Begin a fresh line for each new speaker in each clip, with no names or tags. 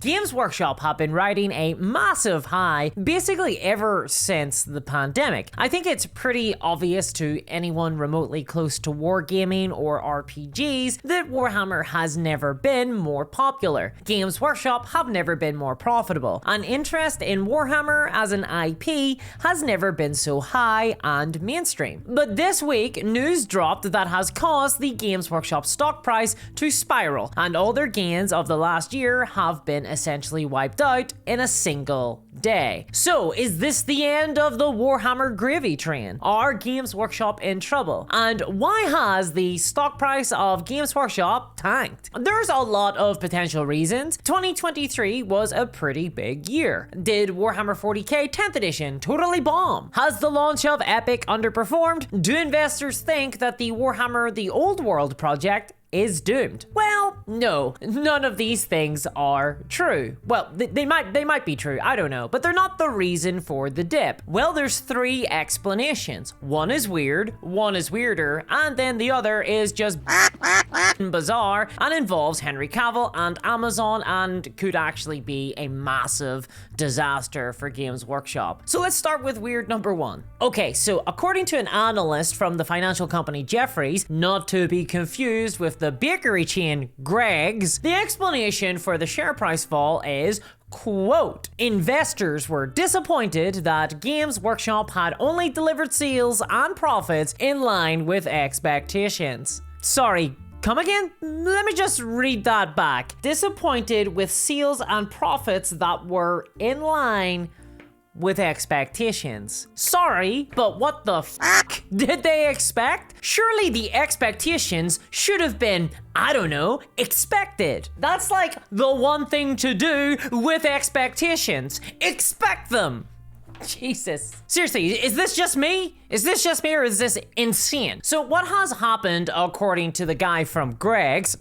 Games Workshop have been riding a massive high basically ever since the pandemic. I think it's pretty obvious to anyone remotely close to wargaming or RPGs that Warhammer has never been more popular. Games Workshop have never been more profitable, and interest in Warhammer as an IP has never been so high and mainstream. But this week, news dropped that has caused the Games Workshop stock price to spiral, and all their gains of the last year have been essentially wiped out in a single day. So, is this the end of the Warhammer gravy train? Are Games Workshop in trouble? And why has the stock price of Games Workshop tanked? There's a lot of potential reasons. 2023 was a pretty big year. Did Warhammer 40k 10th edition totally bomb? Has the launch of Epic underperformed? Do investors think that the Warhammer The Old World project is doomed? Well, no, none of these things are true. Well, they might be true, I don't know, but they're not the reason for the dip. Well, there's three explanations. One is weird, one is weirder, and then the other is just bizarre and involves Henry Cavill and Amazon and could actually be a massive disaster for Games Workshop. So let's start with weird number one. Okay, so according to an analyst from the financial company Jefferies, not to be confused with the bakery chain Greggs, the explanation for the share price fall is, quote, investors were disappointed that Games Workshop had only delivered sales and profits in line with expectations. Sorry, come again? Let me just read that back. Disappointed with sales and profits that were in line with expectations. Sorry, but what the fuck did they expect? Surely the expectations should have been, I don't know, expected. That's like the one thing to do with expectations. Expect them. Jesus. Seriously, is this just me? Is this just me or is this insane? So what has happened, according to the guy from Greggs,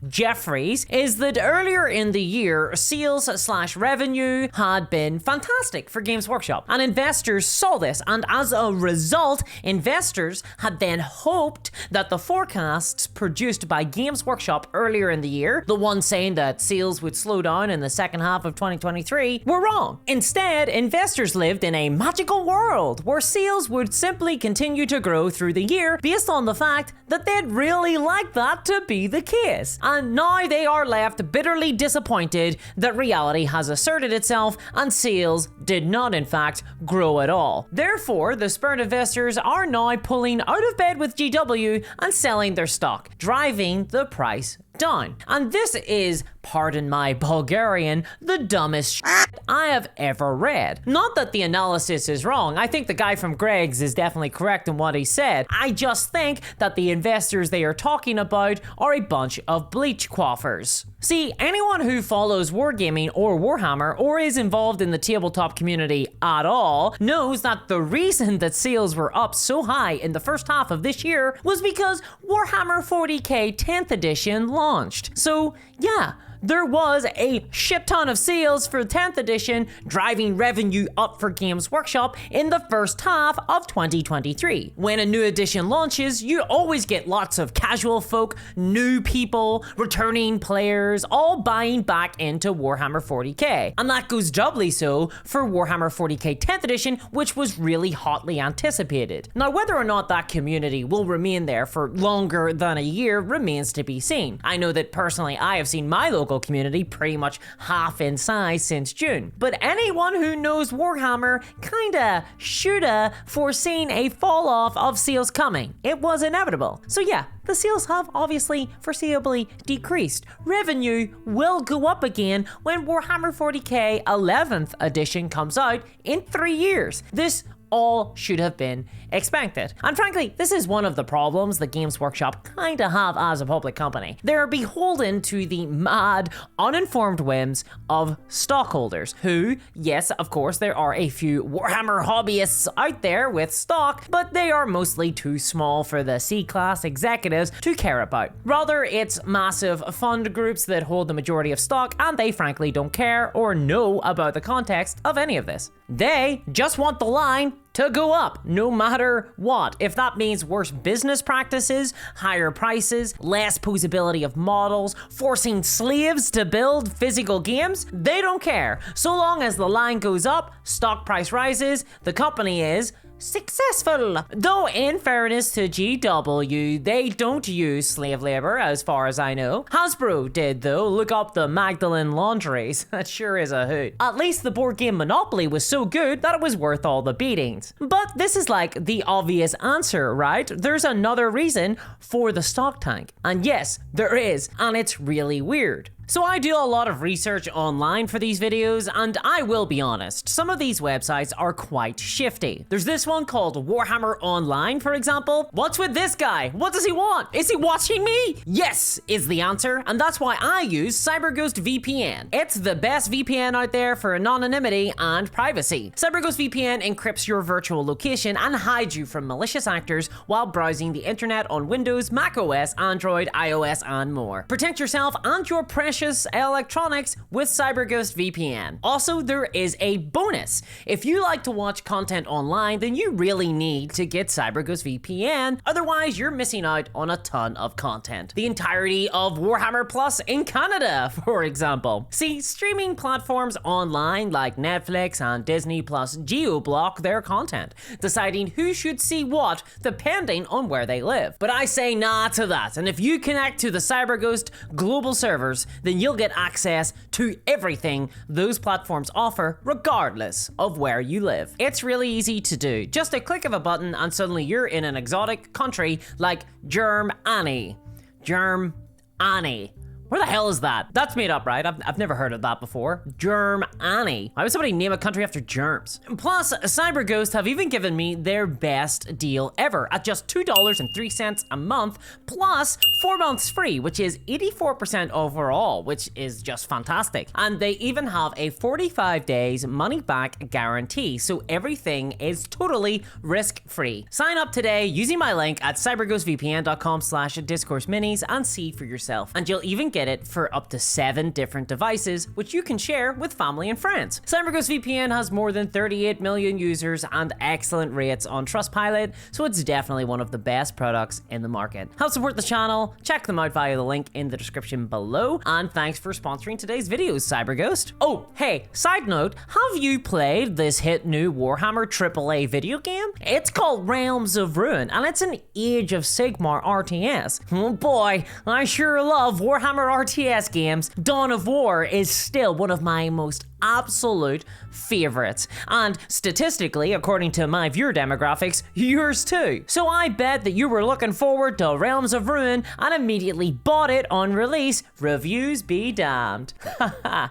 Jefferies, is that earlier in the year, sales/revenue had been fantastic for Games Workshop. And investors saw this, and as a result, investors had then hoped that the forecasts produced by Games Workshop earlier in the year, the ones saying that sales would slow down in the second half of 2023, were wrong. Instead, investors lived in a magical world where sales would simply continue to grow through the year based on the fact that they'd really like that to be the case. And now they are left bitterly disappointed that reality has asserted itself and sales did not in fact grow at all. Therefore, the spurned investors are now pulling out of bed with GW and selling their stock, driving the price down. And this is, pardon my Bulgarian, the dumbest shit I have ever read. Not that the analysis is wrong. I think the guy from Greggs is definitely correct in what he said. I just think that the investors they are talking about are a bunch of bleach quaffers. See, anyone who follows wargaming or Warhammer or is involved in the tabletop community at all knows that the reason that sales were up so high in the first half of this year was because Warhammer 40k 10th edition launched. So yeah, there was a shit ton of sales for 10th edition, driving revenue up for Games Workshop in the first half of 2023. When a new edition launches, you always get lots of casual folk, new people, returning players, all buying back into Warhammer 40k. And that goes doubly so for Warhammer 40k 10th edition, which was really hotly anticipated. Now, whether or not that community will remain there for longer than a year remains to be seen. I know that personally I have seen my local community pretty much half in size since June. But anyone who knows Warhammer kinda shoulda foreseen a fall off of sales coming. It was inevitable. So yeah, the sales have obviously foreseeably decreased. Revenue will go up again when Warhammer 40k 11th edition comes out in 3 years. This all should have been expected. And frankly, this is one of the problems that Games Workshop kinda have as a public company. They're beholden to the mad, uninformed whims of stockholders who, yes, of course, there are a few Warhammer hobbyists out there with stock, but they are mostly too small for the C-class executives to care about. Rather, it's massive fund groups that hold the majority of stock, and they frankly don't care or know about the context of any of this. They just want the line, to go up no matter what. If that means worse business practices, higher prices, less posability of models, forcing slaves to build physical games, they don't care. So long as the line goes up, stock price rises, the company is successful. Though in fairness to GW, they don't use slave labor as far as I know. Hasbro did though. Look up the Magdalene laundries. That sure is a hoot. At least the board game Monopoly was so good that it was worth all the beatings. But this is like the obvious answer, right? There's another reason for the stock tank. And yes, there is, and it's really weird. So I do a lot of research online for these videos, and I will be honest, some of these websites are quite shifty. There's this one called Warhammer Online, for example. What's with this guy? What does he want? Is he watching me? Yes, is the answer, and that's why I use CyberGhost VPN. It's the best VPN out there for anonymity and privacy. CyberGhost VPN encrypts your virtual location and hides you from malicious actors while browsing the internet on Windows, macOS, Android, iOS, and more. Protect yourself and your precious electronics with CyberGhost VPN. Also, there is a bonus. If you like to watch content online, then you really need to get CyberGhost VPN, otherwise you're missing out on a ton of content. The entirety of Warhammer Plus in Canada, for example. See, streaming platforms online like Netflix and Disney Plus geo-block their content, deciding who should see what depending on where they live. But I say nah to that, and if you connect to the CyberGhost global servers, then you'll get access to everything those platforms offer regardless of where you live. It's really easy to do. Just a click of a button and suddenly you're in an exotic country like Germany. Germany. Where the hell is that? That's made up, right? I've never heard of that before. Germany. Why would somebody name a country after germs? Plus, CyberGhost have even given me their best deal ever at just $2.03 a month, plus 4 months free, which is 84% overall, which is just fantastic. And they even have a 45 days money back guarantee, so everything is totally risk-free. Sign up today using my link at cyberghostvpn.com/discourseminis and see for yourself. And you'll even get it for up to 7 different devices, which you can share with family and friends. CyberGhost VPN has more than 38 million users and excellent rates on Trustpilot, so it's definitely one of the best products in the market. Help support the channel, check them out via the link in the description below, and thanks for sponsoring today's videos, CyberGhost. Oh, hey, side note, have you played this hit new Warhammer AAA video game? It's called Realms of Ruin, and it's an Age of Sigmar RTS. Oh boy, I sure love Warhammer RTS games. Dawn of War is still one of my most absolute favorites, and statistically, according to my viewer demographics, yours too. So I bet that you were looking forward to Realms of Ruin and immediately bought it on release. Reviews be damned.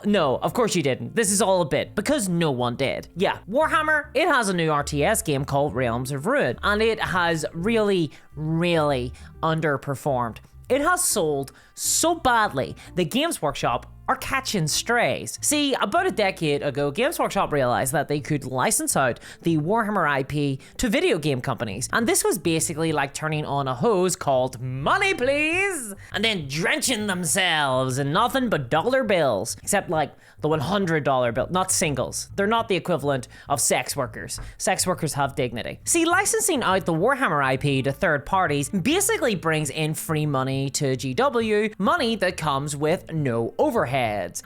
No, of course you didn't. This is all a bit, because no one did. Yeah, Warhammer, it has a new RTS game called Realms of Ruin, and it has really underperformed. It has sold so badly that Games Workshop are catching strays. See, about a decade ago, Games Workshop realized that they could license out the Warhammer IP to video game companies. And this was basically like turning on a hose called money please, and then drenching themselves in nothing but dollar bills. Except like the $100 bill, not singles. They're not the equivalent of sex workers. Sex workers have dignity. See, licensing out the Warhammer IP to third parties basically brings in free money to GW, money that comes with no overhead.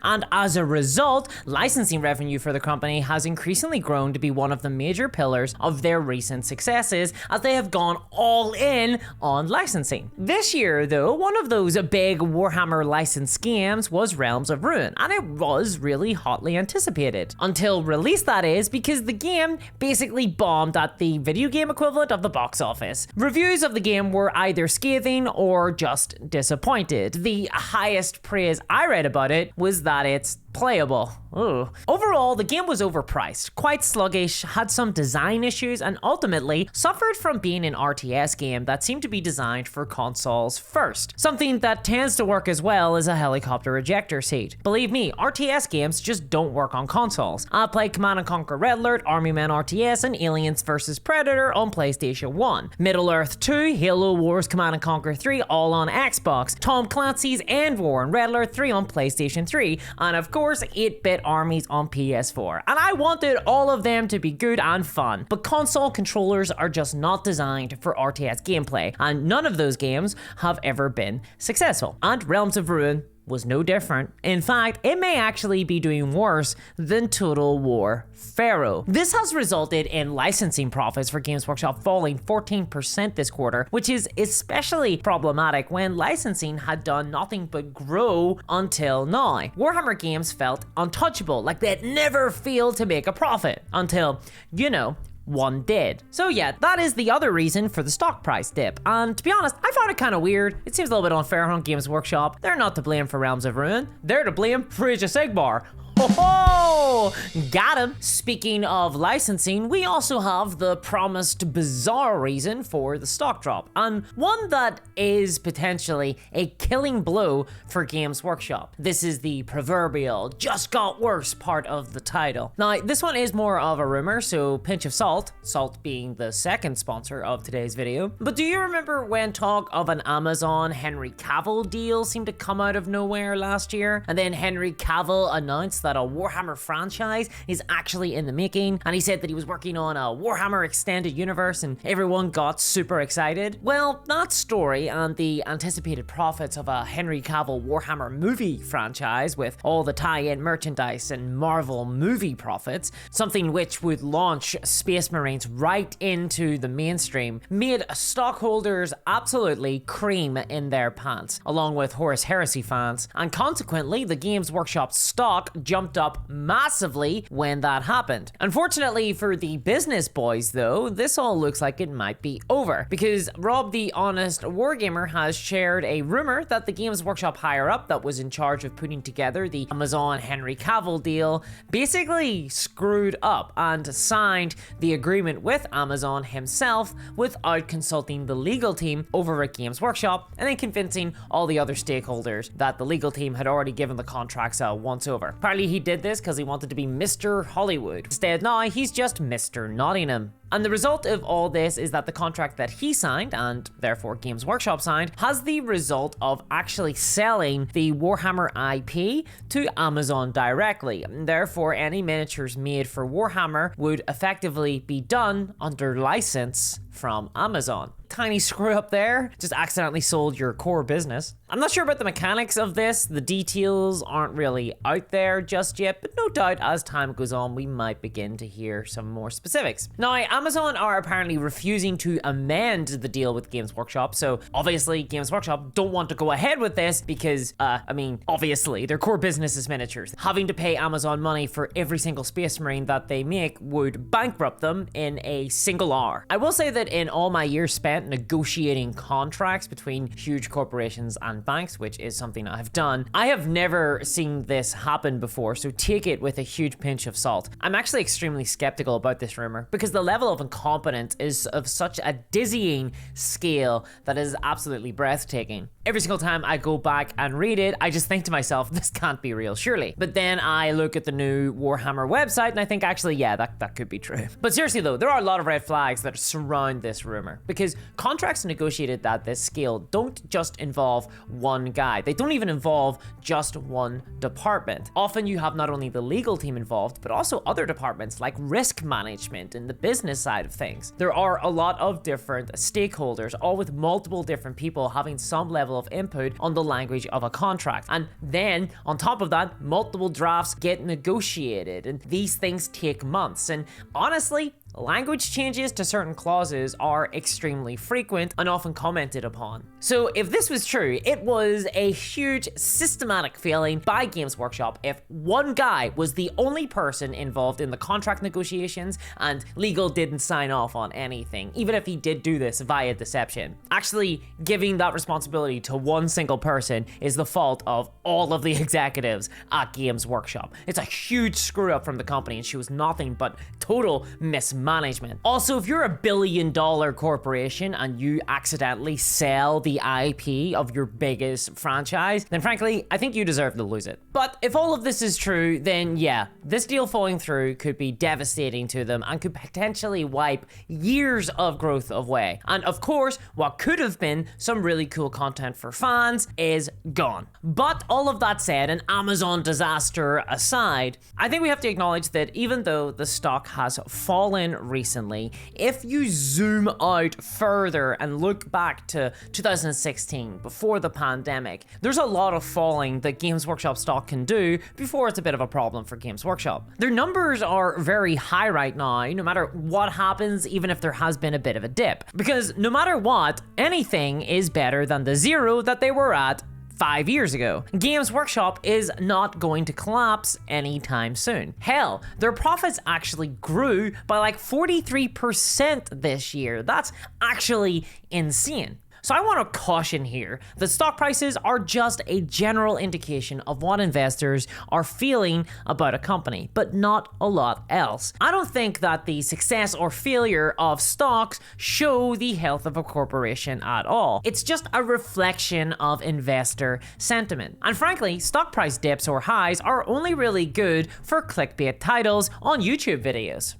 And as a result, licensing revenue for the company has increasingly grown to be one of the major pillars of their recent successes, as they have gone all in on licensing. This year, though, one of those big Warhammer license scams was Realms of Ruin, and it was really hotly anticipated. Until release, that is, because the game basically bombed at the video game equivalent of the box office. Reviews of the game were either scathing or just disappointed. The highest praise I read about it was that it's playable. Ooh. Overall, the game was overpriced, quite sluggish, had some design issues, and ultimately suffered from being an RTS game that seemed to be designed for consoles first. Something that tends to work as well as a helicopter ejector seat. Believe me, RTS games just don't work on consoles. I played Command & Conquer Red Alert, Army Men RTS, and Aliens vs Predator on PlayStation 1. Middle-earth 2, Halo Wars, Command & Conquer 3 all on Xbox, Tom Clancy's End War and Red Alert 3 on PlayStation 3, and of course course, 8-bit armies on PS4, and I wanted all of them to be good and fun, but console controllers are just not designed for RTS gameplay, and none of those games have ever been successful. And Realms of Ruin was no different. In fact, it may actually be doing worse than Total War Pharaoh. This has resulted in licensing profits for Games Workshop falling 14% this quarter, which is especially problematic when licensing had done nothing but grow until now. Warhammer games felt untouchable, like they'd never failed to make a profit, until, you know, one did. So yeah, that is the other reason for the stock price dip. And to be honest, I found it kind of weird. It seems a little bit unfair on Games Workshop. They're not to blame for Realms of Ruin. They're to blame for Age of Sigmar. Oh, got him. Speaking of licensing, we also have the promised bizarre reason for the stock drop, and one that is potentially a killing blow for Games Workshop. This is the proverbial just got worse part of the title. Now, this one is more of a rumor, so pinch of salt, salt being the second sponsor of today's video. But do you remember when talk of an Amazon Henry Cavill deal seemed to come out of nowhere last year? And then Henry Cavill announced that a Warhammer franchise is actually in the making, and he said that he was working on a Warhammer extended universe, and everyone got super excited. Well, that story and the anticipated profits of a Henry Cavill Warhammer movie franchise with all the tie-in merchandise and Marvel movie profits, something which would launch Space Marines right into the mainstream, made stockholders absolutely cream in their pants, along with Horus Heresy fans, and consequently the Games Workshop stock jumped up massively when that happened. Unfortunately for the business boys though, this all looks like it might be over, because Rob the Honest Wargamer has shared a rumor that the Games Workshop higher up that was in charge of putting together the Amazon Henry Cavill deal basically screwed up and signed the agreement with Amazon himself without consulting the legal team over at Games Workshop, and then convincing all the other stakeholders that the legal team had already given the contracts a once over. Apparently he did this because he wanted to be Mr. Hollywood. Instead, now he's just Mr. Nottingham. And the result of all this is that the contract that he signed, and therefore Games Workshop signed, has the result of actually selling the Warhammer IP to Amazon directly. Therefore, any miniatures made for Warhammer would effectively be done under license from Amazon. Tiny screw up there, just accidentally sold your core business. I'm not sure about the mechanics of this, the details aren't really out there just yet, but no doubt as time goes on we might begin to hear some more specifics. Now, Amazon are apparently refusing to amend the deal with Games Workshop, so obviously Games Workshop don't want to go ahead with this because, obviously their core business is miniatures. Having to pay Amazon money for every single Space Marine that they make would bankrupt them in a single hour. I will say that in all my years spent negotiating contracts between huge corporations and banks, which is something I've done, I have never seen this happen before, so take it with a huge pinch of salt. I'm actually extremely skeptical about this rumor because the level of incompetence is of such a dizzying scale that is absolutely breathtaking. Every single time I go back and read it, I just think to myself, this can't be real, surely. But then I look at the new Warhammer website and I think, actually, yeah, that could be true. But seriously though, there are a lot of red flags that surround this rumor, because contracts negotiated at this scale don't just involve one guy. They don't even involve just one department. Often you have not only the legal team involved, but also other departments like risk management and the business side of things. There are a lot of different stakeholders, all with multiple different people having some level of input on the language of a contract. And then on top of that, multiple drafts get negotiated, and these things take months. And honestly, language changes to certain clauses are extremely frequent and often commented upon. So if this was true, it was a huge systematic failing by Games Workshop if one guy was the only person involved in the contract negotiations and legal didn't sign off on anything, even if he did do this via deception. Actually, giving that responsibility to one single person is the fault of all of the executives at Games Workshop. It's a huge screw up from the company and shows nothing but total mismanagement management. Also, if you're a billion-dollar corporation and you accidentally sell the IP of your biggest franchise, then frankly, I think you deserve to lose it. But if all of this is true, then yeah, this deal falling through could be devastating to them and could potentially wipe years of growth away. And of course, what could have been some really cool content for fans is gone. But all of that said, an Amazon disaster aside, I think we have to acknowledge that even though the stock has fallen recently, if you zoom out further and look back to 2016, before the pandemic, there's a lot of falling that Games Workshop stock can do before it's a bit of a problem for Games Workshop. Their numbers are very high right now, no matter what happens, even if there has been a bit of a dip. Because no matter what, anything is better than the zero that they were at 5 years ago. Games Workshop is not going to collapse anytime soon. Hell, their profits actually grew by like 43% this year. That's actually insane. So I want to caution here that stock prices are just a general indication of what investors are feeling about a company, but not a lot else. I don't think that the success or failure of stocks show the health of a corporation at all. It's just a reflection of investor sentiment. And frankly, stock price dips or highs are only really good for clickbait titles on YouTube videos.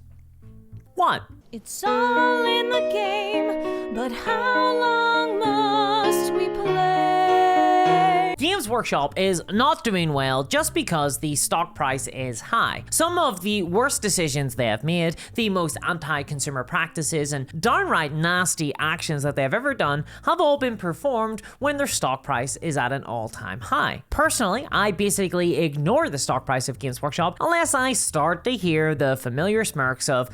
1.
It's all in the game, but how long must we play?
Games Workshop is not doing well just because the stock price is high. Some of the worst decisions they have made, the most anti-consumer practices and downright nasty actions that they have ever done have all been performed when their stock price is at an all-time high. Personally, I basically ignore the stock price of Games Workshop unless I start to hear the familiar smirks of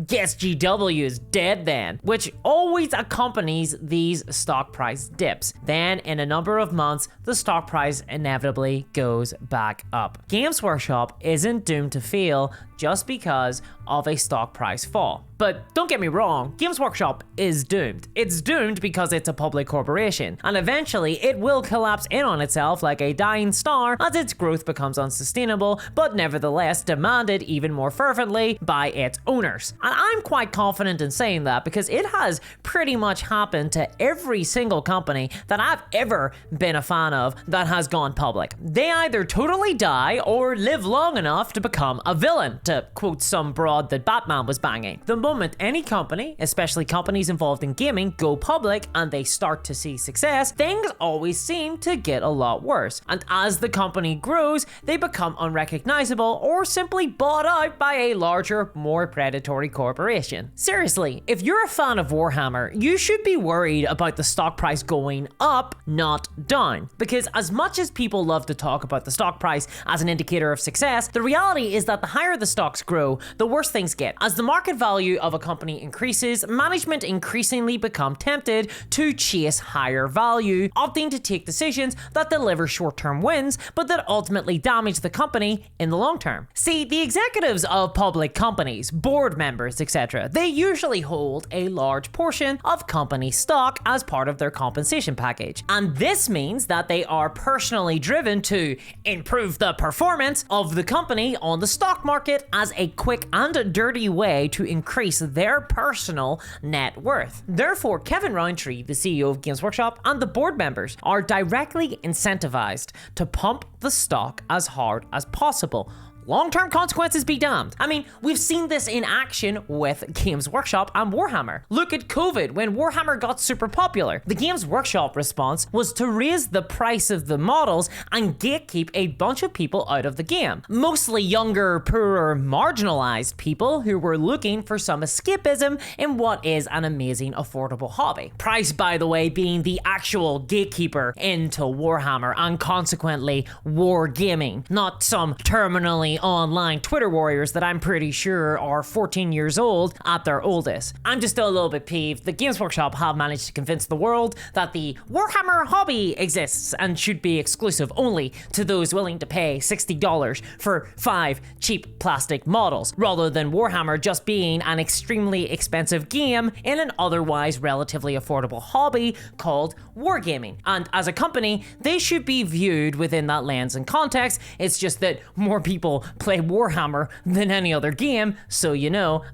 guess GW is dead then, which always accompanies these stock price dips. Then in a number of months, the stock price inevitably goes back up. Games Workshop isn't doomed to fail just because of a stock price fall. But don't get me wrong, Games Workshop is doomed. It's doomed because it's a public corporation, and eventually it will collapse in on itself like a dying star as its growth becomes unsustainable, but nevertheless demanded even more fervently by its owners. And I'm quite confident in saying that because it has pretty much happened to every single company that I've ever been a fan of that has gone public. They either totally die or live long enough to become a villain, to quote some broad that Batman was banging. The moment any company, especially companies involved in gaming, go public and they start to see success, things always seem to get a lot worse. And as the company grows, they become unrecognizable or simply bought out by a larger, more predatory corporation. Seriously, if you're a fan of Warhammer, you should be worried about the stock price going up, not down. Because as much as people love to talk about the stock price as an indicator of success, the reality is that the higher the stocks grow, the worse things get. As the market value of a company increases, management increasingly become tempted to chase higher value, opting to take decisions that deliver short-term wins, but that ultimately damage the company in the long term. See, the executives of public companies, board members, etc., they usually hold a large portion of company stock as part of their compensation package. And this means that they are personally driven to improve the performance of the company on the stock market as a quick and dirty way to increase their personal net worth. Therefore, Kevin Roundtree, the CEO of Games Workshop, and the board members are directly incentivized to pump the stock as hard as possible. Long-term consequences be damned. I mean, we've seen this in action with Games Workshop and Warhammer. Look at COVID when Warhammer got super popular. The Games Workshop response was to raise the price of the models and gatekeep a bunch of people out of the game. Mostly younger, poorer, marginalized people who were looking for some escapism in what is an amazing, affordable hobby. Price, by the way, being the actual gatekeeper into Warhammer and consequently wargaming, not some terminally online Twitter warriors that I'm pretty sure are 14 years old at their oldest. I'm just still a little bit peeved that Games Workshop have managed to convince the world that the Warhammer hobby exists and should be exclusive only to those willing to pay $60 for 5 cheap plastic models, rather than Warhammer just being an extremely expensive game in an otherwise relatively affordable hobby called wargaming. And as a company, they should be viewed within that lens and context. It's just that more people play Warhammer than any other game, so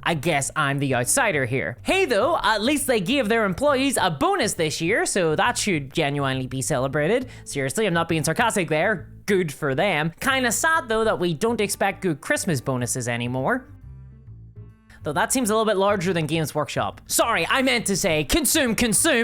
I guess I'm the outsider here. Hey though, at least they gave their employees a bonus this year, so that should genuinely be celebrated. Seriously, I'm not being sarcastic there. Good for them. Kinda sad though that we don't expect good Christmas bonuses anymore. Though that seems a little bit larger than Games Workshop. Sorry, I meant to say consume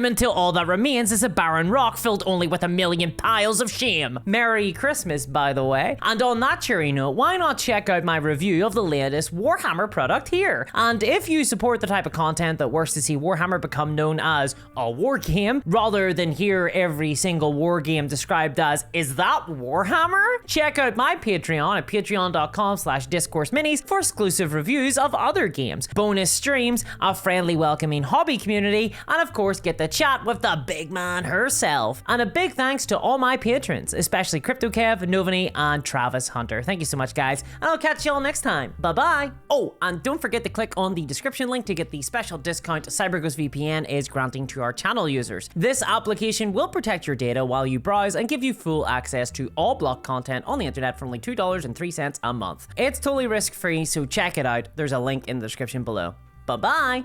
until all that remains is a barren rock filled only with a million piles of shame. Merry Christmas, by the way. And on that cheery note, why not check out my review of the latest Warhammer product here? And if you support the type of content that works to see Warhammer become known as a war game, rather than hear every single war game described as, is that Warhammer? Check out my Patreon at patreon.com/discourseminis for exclusive reviews of other games, bonus streams, a friendly welcoming hobby community, and of course get to chat with the big man herself. And a big thanks to all my patrons, especially CryptoKev, Novany, and Travis Hunter. Thank you so much, guys, and I'll catch y'all next time. Bye-bye. Oh, and don't forget to click on the description link to get the special discount CyberGhost VPN is granting to our channel users. This application will protect your data while you browse and give you full access to all block content on the internet for only $2.03 a month. It's totally risk-free, so check it out. There's a link in the description below. Bye-bye.